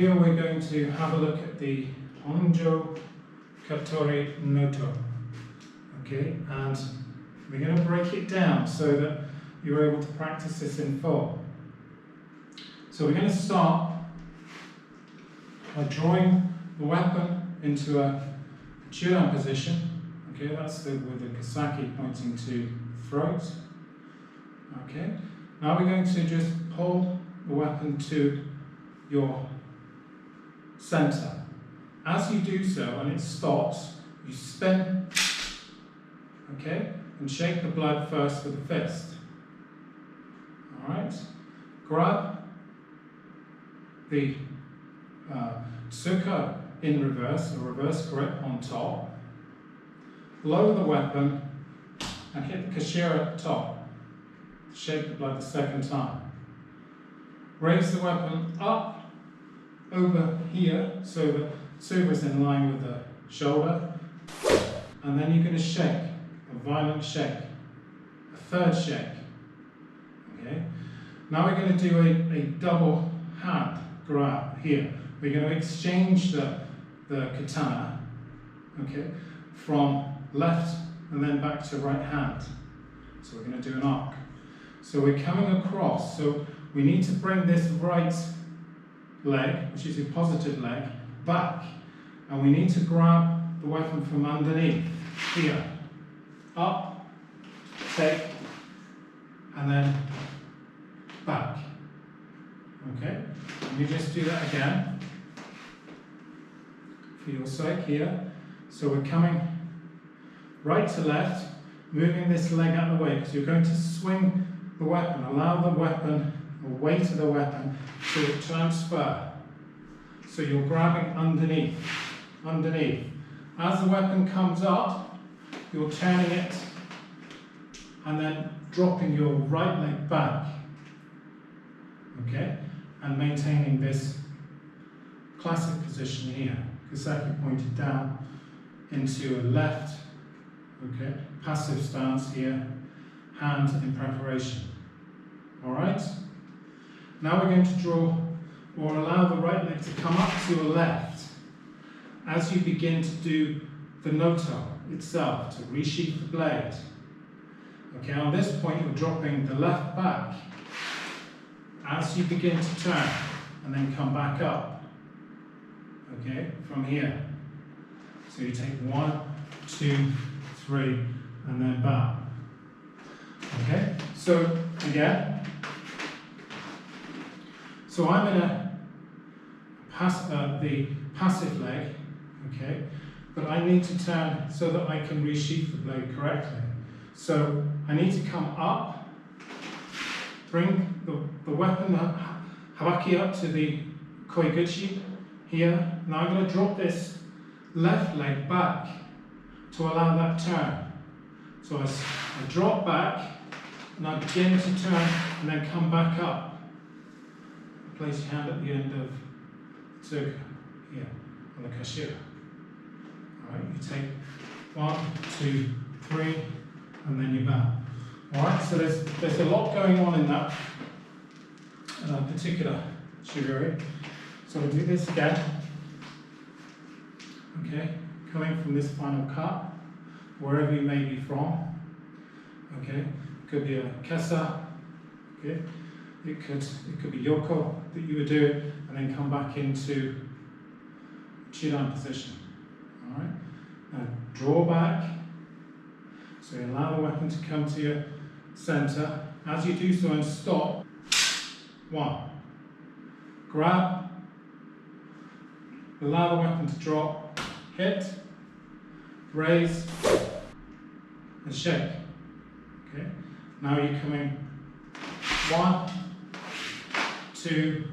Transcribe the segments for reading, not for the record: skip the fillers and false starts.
video we're going to have a look at the Honjo Katori Noto. Okay, and we're going to break it down so that you're able to practice this in full. So we're going to start by drawing the weapon into a Chiran position. Okay, that's with the Kasaki pointing to throat. Okay, now we're going to just pull the weapon to your center. As you do so, and it stops, you spin, okay, and shake the blood first with the fist. Alright, grab the tsuka in reverse, a reverse grip on top, lower the weapon, and hit the kashira at the top. Shake the blood the second time. Raise the weapon up over here so that tsuba is in line with the shoulder, and then you're going to shake, a violent shake, a third shake. Okay. Now we're going to do a double hand grab here. We're going to exchange the katana, okay, from left and then back to right hand. So we're going to do an arc. So we're coming across. So we need to bring this right leg, which is your positive leg, back. And we need to grab the weapon from underneath, here. Up, take, and then back. Okay? Let me just do that again, for your sake here. So we're coming right to left, moving this leg out of the way, because you're going to swing the weapon, allow the weapon, the weight of the weapon, to transfer. So you're grabbing underneath. As the weapon comes up, you're turning it and then dropping your right leg back. Okay? And maintaining this classic position here. Kasaki pointed down into a left, okay, passive stance here, hand in preparation. Alright? Now we're going to draw or allow the right leg to come up to your left as you begin to do the noto itself, to resheath the blade. Okay, on this point you're dropping the left back as you begin to turn and then come back up. Okay, from here. So you take 1, 2, 3, and then back. Okay, so again. So I'm in the passive leg, okay, but I need to turn so that I can resheath the blade correctly. So I need to come up, bring the weapon, habaki up to the koiguchi here. Now I'm going to drop this left leg back to allow that turn. So I drop back and I begin to turn and then come back up. Place your hand at the end of tsuka here on the kashira. Alright, you take 1, 2, 3, and then you bow. Alright, so there's a lot going on in that particular shiguri. So we'll do this again. Okay, coming from this final cut, wherever you may be from. Okay, it could be a kesa. Okay. It could be yoko that you would do and then come back into Chiran position. Alright? Now draw back. So you allow the weapon to come to your center. As you do so and stop. 1. Grab. Allow the weapon to drop. Hit. Raise. And shake. Okay? Now you're coming 1, 2,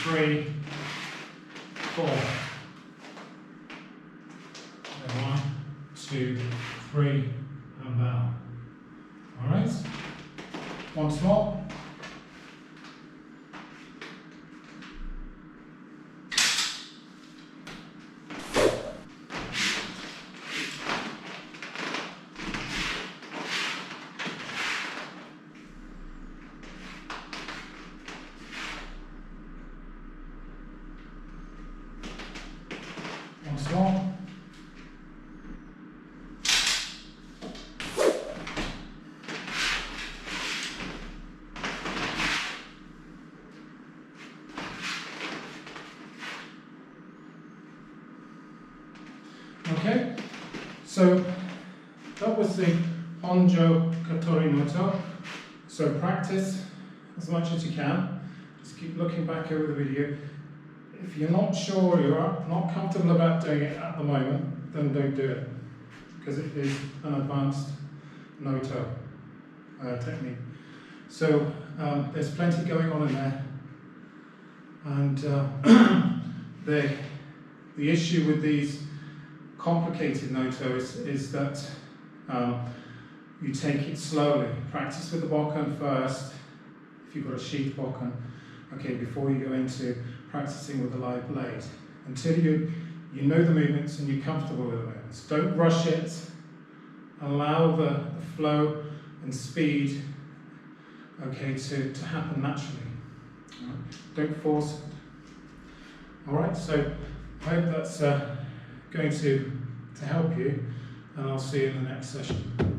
3, 4. 1, 2, 3, and bow. Alright? Once more. Okay, so that was the Honjo Katori Noto. So practice as much as you can. Just keep looking back over the video. If you're not sure, you're not comfortable about doing it at the moment, then don't do it, because it is an advanced Noto technique. So there's plenty going on in there, and the issue with these complicated Noto is that you take it slowly. Practice with the bokken first, if you've got a sheath bokken, okay, before you go into practicing with the live blade, until you know the movements and you're comfortable with the movements. Don't rush it. Allow the flow and speed, okay, to happen naturally. Right? Don't force it. All right. So I hope that's going to help you, and I'll see you in the next session.